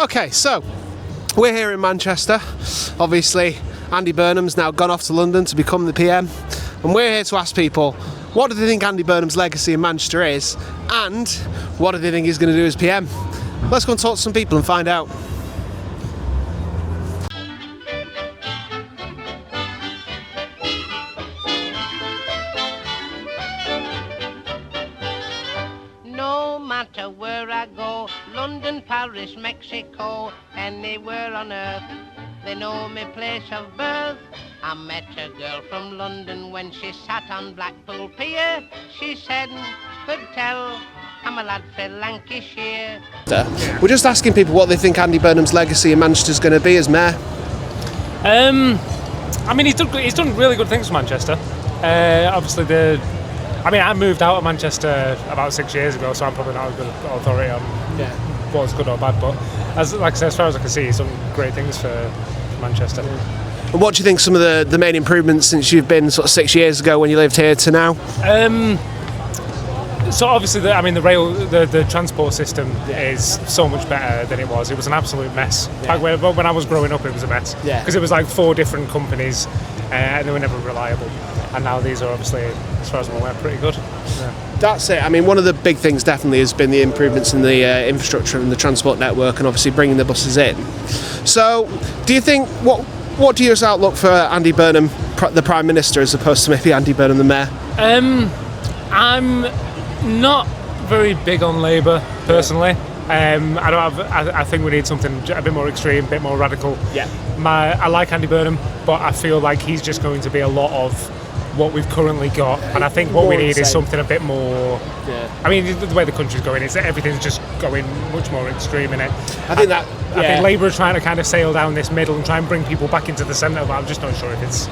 Okay, so we're here in Manchester. Obviously, Andy Burnham's now gone off to London to become the PM, and we're here to ask people, what do they think Andy Burnham's legacy in Manchester is, and what do they think he's going to do as PM? Let's go and talk to some people and find out. No matter where I go, London, Paris, Mexico, anywhere on earth, they know me place of birth. I met a girl from London when she sat on Blackpool Pier. She said, could tell, I'm a lad for Lancashire. We're just asking people what they think Andy Burnham's legacy in Manchester is going to be as mayor. I mean, he's done really good things for Manchester. Obviously, I moved out of Manchester about 6 years ago, so I'm probably not a good authority on what's good or bad. But as far as I can see, he's done great things for Manchester. And what do you think some of the main improvements since you've been sort of 6 years ago when you lived here to now? So obviously, the transport system is so much better than it was. It was an absolute mess. Yeah. When I was growing up, it was a mess. Yeah. Because it was like 4 different companies, and they were never reliable. And now these are obviously, as far as I'm aware, pretty good. Yeah. That's it. I mean, one of the big things definitely has been the improvements in the infrastructure and the transport network, and obviously bringing the buses in. So, do you think what do you outlook for Andy Burnham, the Prime Minister, as opposed to maybe Andy Burnham, the Mayor? I'm not very big on Labour personally. I think we need something a bit more extreme, a bit more radical. Yeah. I like Andy Burnham, but I feel like he's just going to be a lot of what we've currently got, and I think what we need is something a bit more. Yeah. I mean, the way the country's going, everything's just going much more extreme in it. I think Labour are trying to kind of sail down this middle and try and bring people back into the centre, but I'm just not sure if it's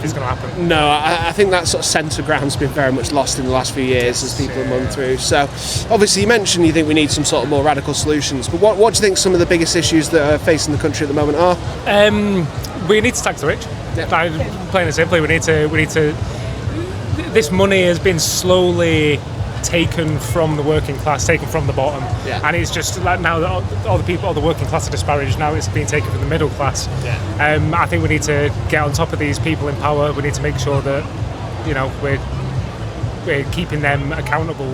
going to happen. No, I think that sort of centre ground's been very much lost in the last few years as people have gone through. So, obviously, you mentioned you think we need some sort of more radical solutions, but what do you think some of the biggest issues that are facing the country at the moment are? We need to tax the rich. Yep. Plain and simply, we need to. This money has been slowly taken from the working class, taken from the bottom, and it's just like now that all the working class are disparaged. Now it's being taken from the middle class. I think we need to get on top of these people in power. We need to make sure that we're keeping them accountable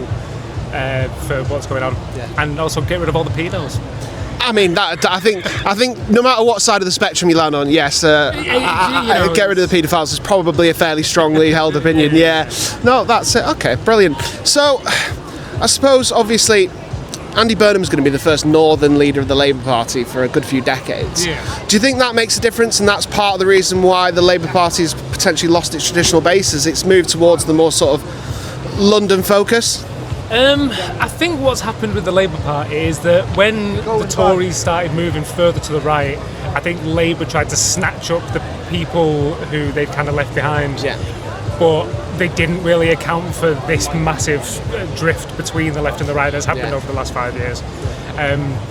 for what's going on, and also get rid of all the paedos. I mean, I think no matter what side of the spectrum you land on, yes, get rid of the paedophiles is probably a fairly strongly held opinion. Yeah, no, that's it. Okay, brilliant. So, I suppose obviously Andy Burnham's going to be the first northern leader of the Labour Party for a good few decades. Yeah. Do you think that makes a difference, and that's part of the reason why the Labour Party has potentially lost its traditional bases? It's moved towards the more sort of London focus. I think what's happened with the Labour Party is that when the Tories started moving further to the right, I think Labour tried to snatch up the people who they'd kind of left behind. Yeah. But they didn't really account for this massive drift between the left and the right that's happened over the last 5 years.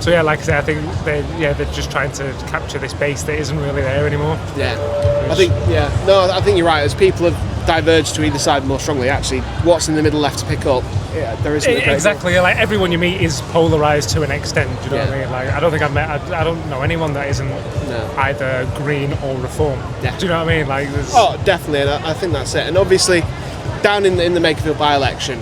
So yeah, like I say, I think they're just trying to capture this base that isn't really there anymore. Yeah. I think you're right. As people have diverged to either side more strongly, actually, what's in the middle left to pick up? Yeah, there isn't. Exactly. Like everyone you meet is polarised to an extent. Do you know what I mean? Like I don't know anyone that isn't either Green or Reform. Yeah. Do you know what I mean? Like definitely. And I think that's it. And obviously, down in the Makerfield by-election,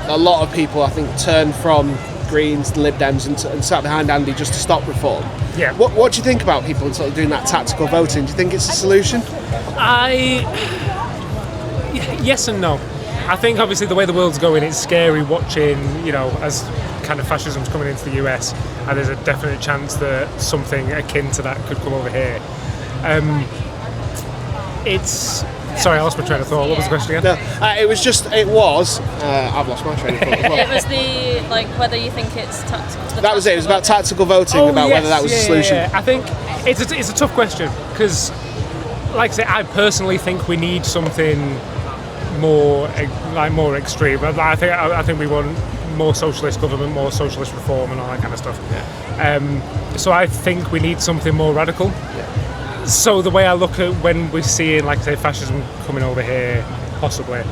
a lot of people I think turned from Greens and Lib Dems and sat behind Andy just to stop reform. Yeah. What do you think about people sort of doing that tactical voting? Do you think it's a solution? Yes and no. I think obviously the way the world's going, it's scary watching, as kind of fascism's coming into the US, and there's a definite chance that something akin to that could come over here. Sorry, I lost my train of thought. What was the question again? No, I've lost my train of thought as well. It was whether you think it's tactical. That was it. It was about tactical voting, whether that was a solution. Yeah. I think it's a tough question because, like I say, I personally think we need something more extreme. I think we want more socialist government, more socialist reform, and all that kind of stuff. Yeah. So I think we need something more radical. Yeah. So the way I look at when we're seeing, like say, fascism coming over here, possibly,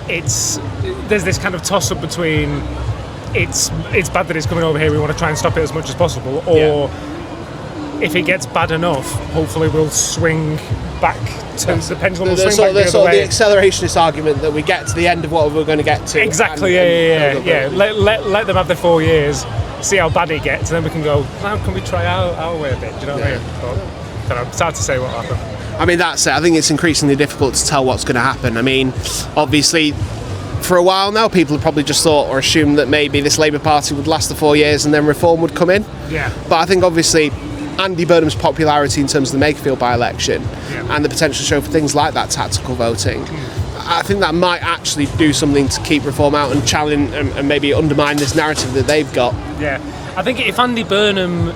there's this kind of toss-up between it's bad that it's coming over here. We want to try and stop it as much as possible. Or if it gets bad enough, hopefully we'll swing back to the pendulum. Will swing back the other way. The accelerationist argument that we get to the end of what we're going to get to. Exactly. Yeah. Let them have their 4 years. See how bad it gets, and then we can go. How can we try our way a bit? Do you know what I mean? But it's hard to say what will happen. I mean, that's it. I think it's increasingly difficult to tell what's going to happen. I mean, obviously, for a while now, people have probably just thought or assumed that maybe this Labour Party would last the 4 years and then reform would come in. Yeah. But I think obviously Andy Burnham's popularity in terms of the Makerfield by-election and the potential show for things like that tactical voting, I think that might actually do something to keep reform out and challenge and maybe undermine this narrative that they've got. Yeah, I think if Andy Burnham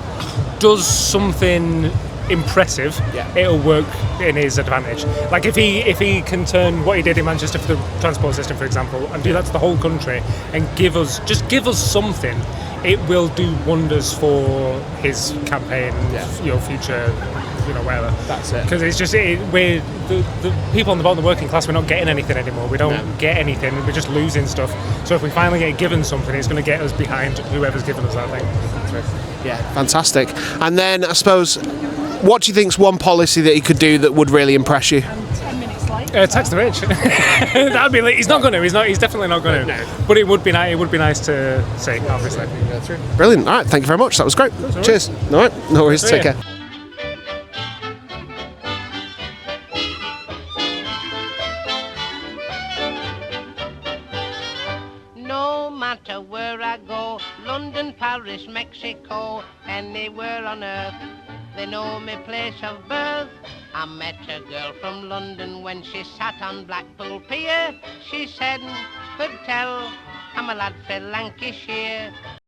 does something impressive, it'll work in his advantage. Like if he can turn what he did in Manchester for the transport system, for example, and do that to the whole country and give us something, it will do wonders for his campaign, future, whatever. That's it. Because it's just we're the people on the bottom, the working class, we're not getting anything anymore. We don't get anything. We're just losing stuff. So if we finally get given something, it's going to get us behind whoever's given us that thing. Yeah, fantastic. And then I suppose, what do you think's one policy that he could do that would really impress you? Tax the rich. That'd be. He's not going to. He's definitely not going to. No. But it would be nice. It would be nice to see. Obviously. Brilliant. All right. Thank you very much. That was great. Cheers. All right. No worries. Take care. No matter where I go, London, Paris, Mexico, anywhere on earth, they know me place of birth. I met a girl from London when she sat on Blackpool Pier. She said, could tell, I'm a lad frae Lancashire.